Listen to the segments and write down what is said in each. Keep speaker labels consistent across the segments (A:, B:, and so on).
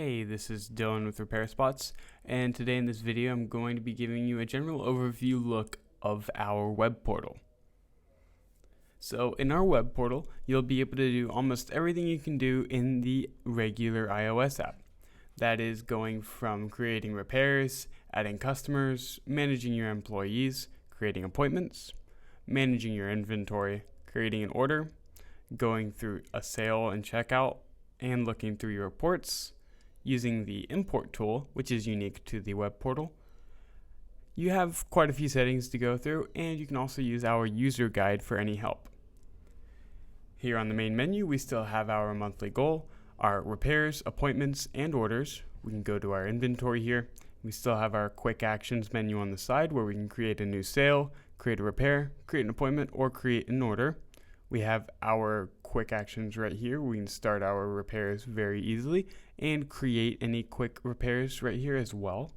A: Hey, this is Dylan with Repair Spots, and today in this video I'm going to be giving you a general overview look of our web portal. So in our web portal, you'll be able to do almost everything you can do in the regular iOS app. That is going from creating repairs, adding customers, managing your employees, creating appointments, managing your inventory, creating an order, going through a sale and checkout, and looking through your reports, using the import tool, which is unique to the web portal. You have quite a few settings to go through, and you can also use our user guide for any help. Here on the main menu, we still have our monthly goal, our repairs, appointments, and orders. We can go to our inventory here. We still have our quick actions menu on the side where we can create a new sale, create a repair, create an appointment, or create an order. We have our quick actions right here. We can start our repairs very easily and create any quick repairs right here as well.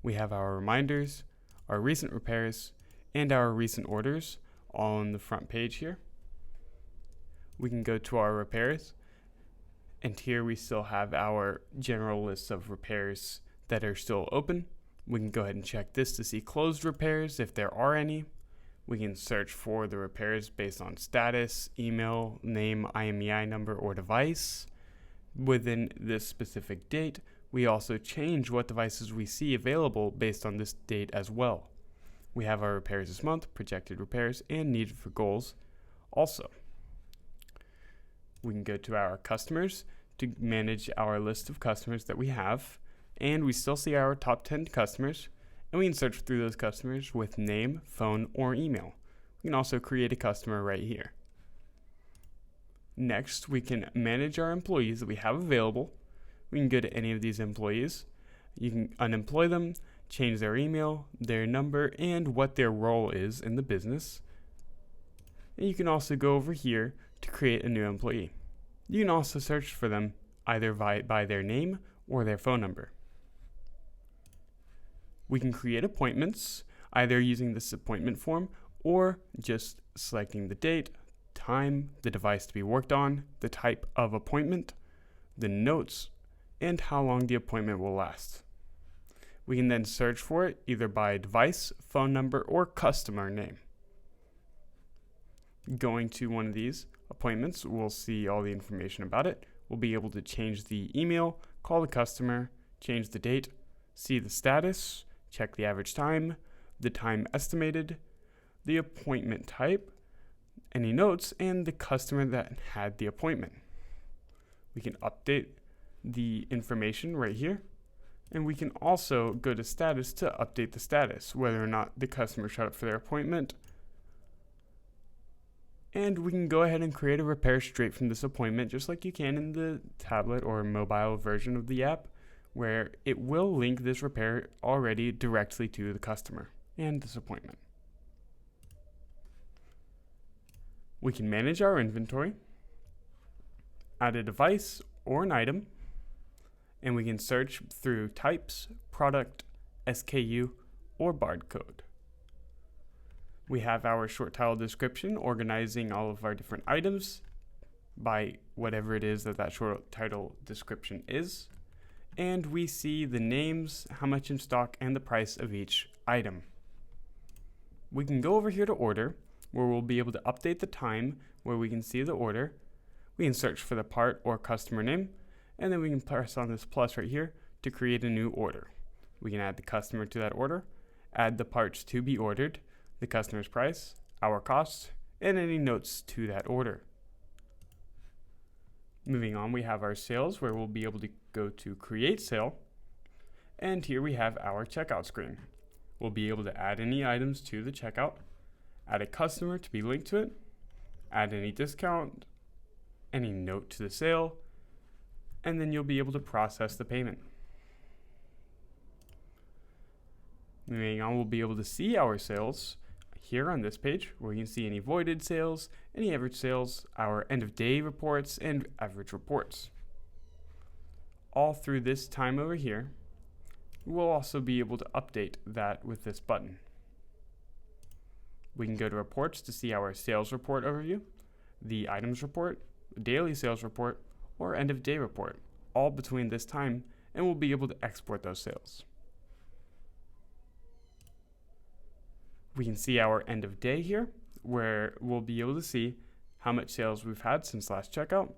A: We have our reminders, our recent repairs, and our recent orders all on the front page here. We can go to our repairs, and here we still have our general list of repairs that are still open. We can go ahead and check this to see closed repairs if there are any. We can search for the repairs based on status, email, name, IMEI number, or device. Within this specific date, we also change what devices we see available based on this date as well. We have our repairs this month, projected repairs, and needed for goals also. We can go to our customers to manage our list of customers that we have, and we still see our top 10 customers. And we can search through those customers with name, phone, or email. We can also create a customer right here. Next, we can manage our employees that we have available. We can go to any of these employees. You can unemploy them, change their email, their number, and what their role is in the business. And you can also go over here to create a new employee. You can also search for them either by their name or their phone number. We can create appointments, either using this appointment form or just selecting the date, time, the device to be worked on, the type of appointment, the notes, and how long the appointment will last. We can then search for it either by device, phone number, or customer name. Going to one of these appointments, we'll see all the information about it. We'll be able to change the email, call the customer, change the date, see the status, check the average time, the time estimated, the appointment type, any notes, and the customer that had the appointment. We can update the information right here, and we can also go to status to update the status, whether or not the customer showed up for their appointment. And we can go ahead and create a repair straight from this appointment, just like you can in the tablet or mobile version of the app, where it will link this repair already directly to the customer and this appointment. We can manage our inventory, add a device or an item, and we can search through types, product, SKU, or barcode. We have our short title description organizing all of our different items by whatever it is that short title description is. And we see the names, how much in stock, and the price of each item. We can go over here to order, where we'll be able to update the time, where we can see the order. We can search for the part or customer name, and then we can press on this plus right here to create a new order. We can add the customer to that order, add the parts to be ordered, the customer's price, our costs, and any notes to that order. Moving on, we have our sales, where we'll be able to go to create sale, and here we have our checkout screen. We'll be able to add any items to the checkout, add a customer to be linked to it, add any discount, any note to the sale, and then you'll be able to process the payment. Moving on, we'll be able to see our sales here on this page, where you can see any voided sales, any average sales, our end of day reports, and average reports. All through this time over here, we'll also be able to update that with this button. We can go to reports to see our sales report overview, the items report, daily sales report, or end of day report, all between this time and we'll be able to export those sales. We can see our end of day here, where we'll be able to see how much sales we've had since last checkout,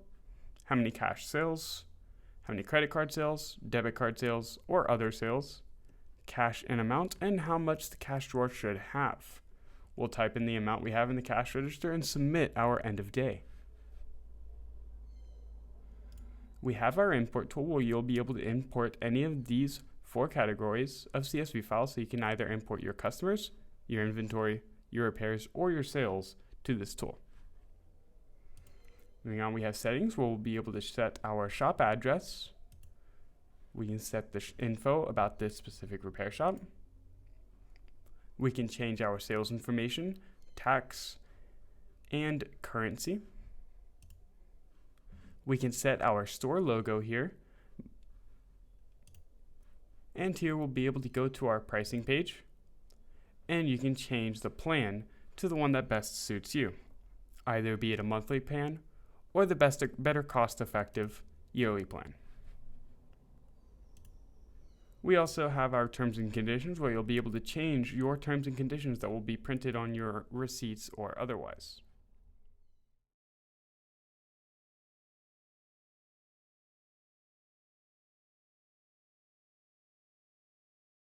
A: how many cash sales, how many credit card sales, debit card sales, or other sales, cash in amount, and how much the cash drawer should have. We'll type in the amount we have in the cash register and submit our end of day. We have our import tool where you'll be able to import any of these 4 categories of CSV files, so you can either import your customers, your inventory, your repairs, or your sales to this tool. Moving on, we have settings where we'll be able to set our shop address. We can set the info about this specific repair shop. We can change our sales information, tax, and currency. We can set our store logo here. And here we'll be able to go to our pricing page, and you can change the plan to the one that best suits you, either be it a monthly plan or the better cost-effective yearly plan. We also have our terms and conditions where you'll be able to change your terms and conditions that will be printed on your receipts or otherwise.